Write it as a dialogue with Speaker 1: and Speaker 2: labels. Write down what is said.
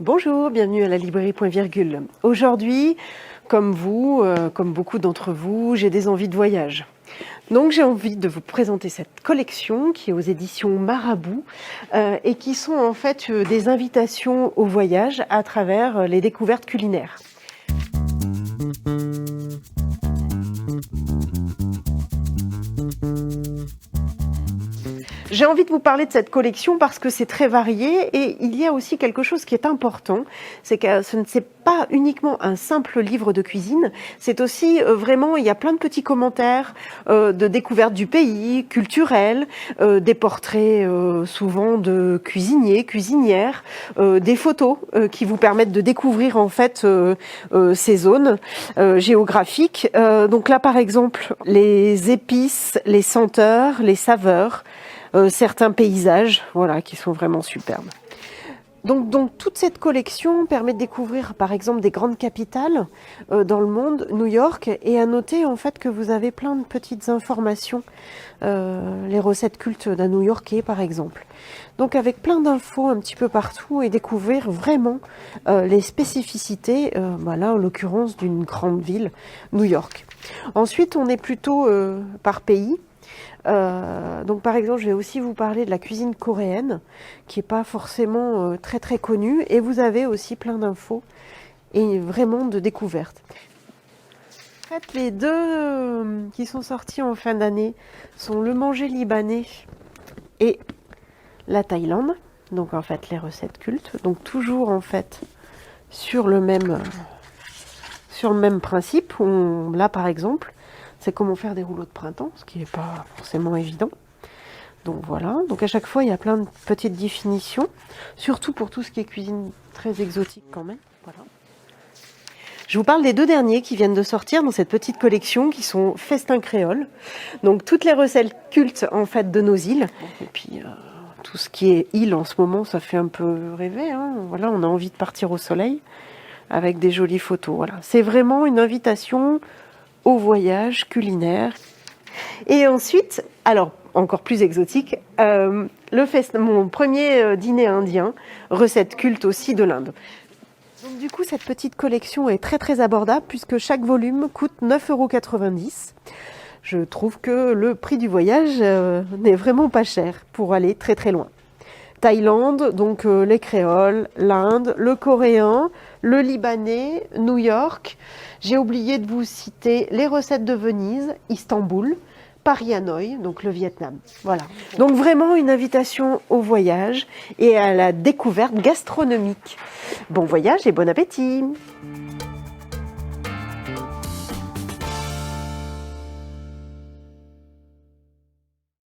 Speaker 1: Bonjour, bienvenue à la librairie Point Virgule. Aujourd'hui, comme vous, comme beaucoup d'entre vous, j'ai des envies de voyage. Donc j'ai envie de vous présenter cette collection qui est aux éditions Marabout et qui sont en fait des invitations au voyage à travers les découvertes culinaires. J'ai envie de vous parler de cette collection parce que c'est très varié et il y a aussi quelque chose qui est important, c'est que ce n'est pas uniquement un simple livre de cuisine, c'est aussi vraiment, il y a plein de petits commentaires de découvertes du pays, culturels, des portraits souvent de cuisiniers, cuisinières, des photos qui vous permettent de découvrir en fait ces zones géographiques. Donc là par exemple, les épices, les senteurs, les saveurs, certains paysages, voilà, qui sont vraiment superbes. Donc toute cette collection permet de découvrir par exemple des grandes capitales dans le monde, New York, et à noter en fait que vous avez plein de petites informations, les recettes cultes d'un New-Yorkais par exemple. Donc avec plein d'infos un petit peu partout et découvrir vraiment les spécificités, là en l'occurrence d'une grande ville, New York. Ensuite on est plutôt par pays. Donc par exemple je vais aussi vous parler de la cuisine coréenne qui n'est pas forcément très très connue, et vous avez aussi plein d'infos et vraiment de découvertes. En fait, les deux qui sont sortis en fin d'année sont le manger libanais et la Thaïlande, donc en fait les recettes cultes, donc toujours en fait sur le même principe. Là par exemple c'est comment faire des rouleaux de printemps, ce qui n'est pas forcément évident. Donc voilà, donc à chaque fois il y a plein de petites définitions, surtout pour tout ce qui est cuisine très exotique quand même. Voilà. Je vous parle des deux derniers qui viennent de sortir dans cette petite collection qui sont Festin Créole. Donc toutes les recettes cultes en fait de nos îles. Et puis tout ce qui est île en ce moment, ça fait un peu rêver. Hein. Voilà, on a envie de partir au soleil avec des jolies photos. Voilà, c'est vraiment une invitation au voyage culinaire. Et ensuite, alors encore plus exotique, mon premier dîner indien, recette culte aussi de l'Inde. Donc du coup, cette petite collection est très très abordable puisque chaque volume coûte 9,90 €. Je trouve que le prix du voyage n'est vraiment pas cher pour aller très très loin. Thaïlande, donc les créoles, l'Inde, le coréen, le libanais, New York. J'ai oublié de vous citer les recettes de Venise, Istanbul, Paris Hanoï, donc le Vietnam. Voilà. Donc vraiment une invitation au voyage et à la découverte gastronomique. Bon voyage et bon appétit!